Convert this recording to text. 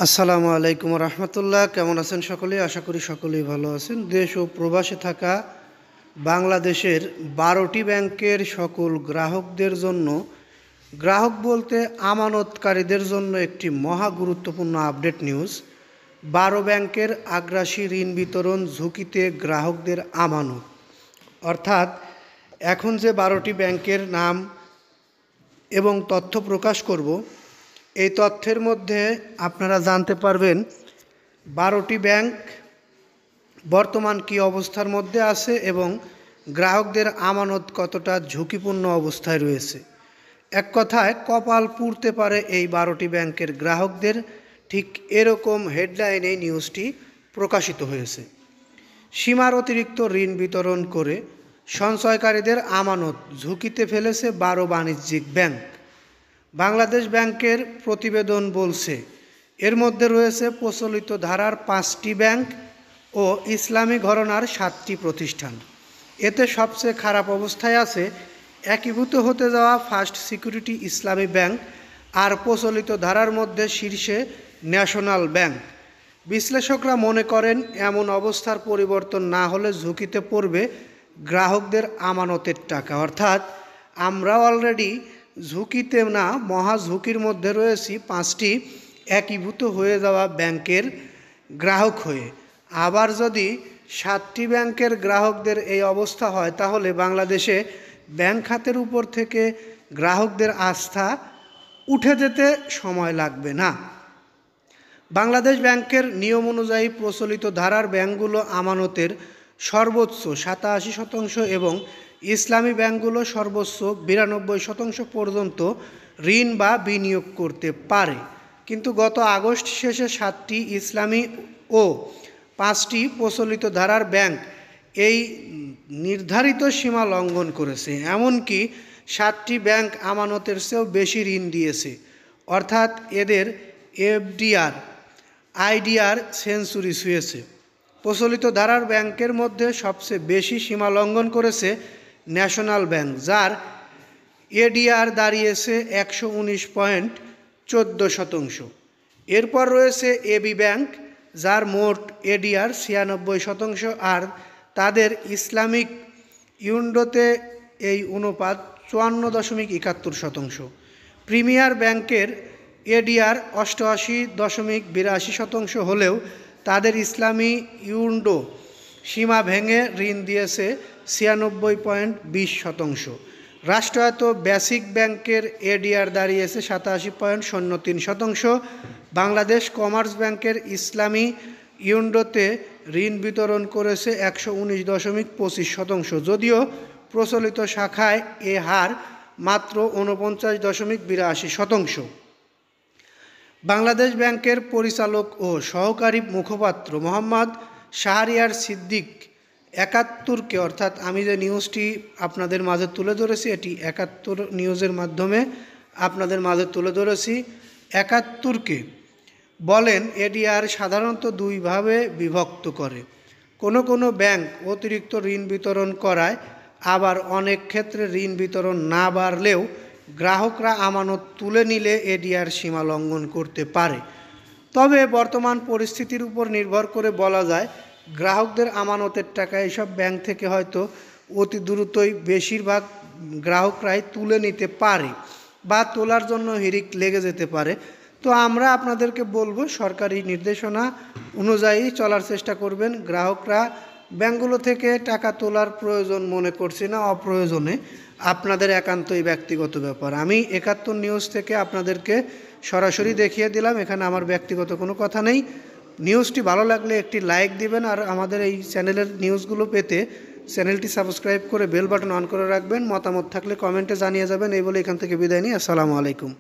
আসসালামু আলাইকুম রহমতুল্লাহ। কেমন আছেন সকলেই? আশা করি সকলেই ভালো আছেন। দেশ ও প্রবাসে থাকা বাংলাদেশের 12টি ব্যাংকের সকল গ্রাহকদের জন্য, গ্রাহক বলতে আমানতকারীদের জন্য একটি মহা গুরুত্বপূর্ণ আপডেট নিউজ। 12 ব্যাংকের আগ্রাসী ঋণ বিতরণ ঝুঁকিতে গ্রাহকদের আমানত। অর্থাৎ এখন যে 12টি ব্যাংকের নাম এবং তথ্য প্রকাশ করব, এই তথ্যের মধ্যে আপনারা জানতে পারবেন 12টি ব্যাংক বর্তমান কী অবস্থার মধ্যে আছে এবং গ্রাহকদের আমানত কতটা ঝুঁকিপূর্ণ অবস্থায় রয়েছে। এক কথায় কপাল পুড়তে পারে এই 12টি ব্যাংকের গ্রাহকদের, ঠিক এরকম হেডলাইনে নিউজটি প্রকাশিত হয়েছে। সীমার অতিরিক্ত ঋণ বিতরণ করে সঞ্চয়কারীদের আমানত ঝুঁকিতে ফেলেছে 12 বাণিজ্যিক ব্যাংক। বাংলাদেশ ব্যাংকের প্রতিবেদন বলছে, এর মধ্যে রয়েছে প্রচলিত ধারার 5টি ব্যাংক ও ইসলামী ঘরানার 7টি প্রতিষ্ঠান। এতে সবচেয়ে খারাপ অবস্থায় আছে একীভূত হতে যাওয়া ফার্স্ট সিকিউরিটি ইসলামী ব্যাংক, আর প্রচলিত ধারার মধ্যে শীর্ষে ন্যাশনাল ব্যাংক। বিশ্লেষকরা মনে করেন এমন অবস্থার পরিবর্তন না হলে ঝুঁকিতে পড়বে গ্রাহকদের আমানতের টাকা। অর্থাৎ আমরা অলরেডি ঝুঁকিতে না, মহা ঝুঁকির মধ্যে রয়েছি 5টি একীভূত হয়ে যাওয়া ব্যাংকের গ্রাহক হয়ে। আবার যদি 7টি ব্যাংকের গ্রাহকদের এই অবস্থা হয়, তাহলে বাংলাদেশে ব্যাংক খাতের উপর থেকে গ্রাহকদের আস্থা উঠে যেতে সময় লাগবে না। বাংলাদেশ ব্যাংকের নিয়ম অনুযায়ী প্রচলিত ধারার ব্যাংকগুলো আমানতের সর্বোচ্চ 87% এবং ইসলামী ব্যাংকগুলো সর্বোচ্চ 92% পর্যন্ত ঋণ বা বিনিয়োগ করতে পারে। কিন্তু গত আগস্ট শেষে 7টি ইসলামী ও 5টি প্রচলিত ধারার ব্যাংক এই নির্ধারিত সীমা লঙ্ঘন করেছে। এমনকি 7টি ব্যাংক আমানতের চেয়েও বেশি ঋণ দিয়েছে। অর্থাৎ এদের এফডিআর, আইডিআর সেঞ্চুরি ছুঁয়েছে। প্রচলিত ধারার ব্যাংকের মধ্যে সবচেয়ে বেশি সীমা লঙ্ঘন করেছে ন্যাশনাল ব্যাংক, যার এডিআর দাঁড়িয়েছে 119.14%। এরপর রয়েছে এবি ব্যাংক, যার মোট এডিআর 96%, আর তাদের ইসলামিক ইউন্ডোতে এই অনুপাত 54.71%। প্রিমিয়ার ব্যাংকের এডিআর 88.82% হলেও তাদের ইসলামী ইউন্ডো সীমা ভেঙে ঋণ দিয়েছে 96.20%। রাষ্ট্রায়ত্ত বেসিক ব্যাংকের এডিআর দাঁড়িয়েছে 87.03%। বাংলাদেশ কমার্স ব্যাংকের ইসলামী ইউন্ডোতে ঋণ বিতরণ করেছে 119.25%, যদিও প্রচলিত শাখায় এ হার মাত্র 49.82%। বাংলাদেশ ব্যাংকের পরিচালক ও সহকারী মুখপাত্র মোহাম্মদ শাহরিয়ার সিদ্দিক 71কে, অর্থাৎ আমি যে নিউজটি আপনাদের মাঝে তুলে ধরেছি, এটি 71 নিউজের মাধ্যমে আপনাদের মাঝে তুলে ধরেছি, 71কে বলেন এডিআর সাধারণত দুইভাবে বিভক্ত করে। কোনো ব্যাংক অতিরিক্ত ঋণ বিতরণ করায়, আবার অনেক ক্ষেত্রে ঋণ বিতরণ না বাড়লেও গ্রাহকরা আমানত তুলে নিলে এডিআর সীমা লঙ্ঘন করতে পারে। তবে বর্তমান পরিস্থিতির উপর নির্ভর করে বলা যায়, গ্রাহকদের আমানতের টাকা এসব ব্যাংক থেকে হয়তো অতি দ্রুতই বেশিরভাগ গ্রাহকরাই তুলে নিতে পারে বা তোলার জন্য হিড়িক লেগে যেতে পারে। তো আমরা আপনাদেরকে বলবো, সরকারি নির্দেশনা অনুযায়ী চলার চেষ্টা করবেন। গ্রাহকরা ব্যাংকগুলো থেকে টাকা তোলার প্রয়োজন মনে করছি না, অপ্রয়োজনে। আপনাদের একান্তই ব্যক্তিগত ব্যাপার। আমি 71 নিউজ থেকে আপনাদেরকে সরাসরি দেখিয়ে দিলাম, এখানে আমার ব্যক্তিগত কোনো কথা নেই। নিউজটি ভালো লাগলে একটি লাইক দিবেন, আর আমাদের এই চ্যানেলের নিউজগুলো পেতে চ্যানেলটি সাবস্ক্রাইব করে বেল বাটন অন করে রাখবেন। মতামত থাকলে কমেন্টে জানিয়ে যাবেন। এই বলে এখান থেকে বিদায় নিই। আসসালামু আলাইকুম।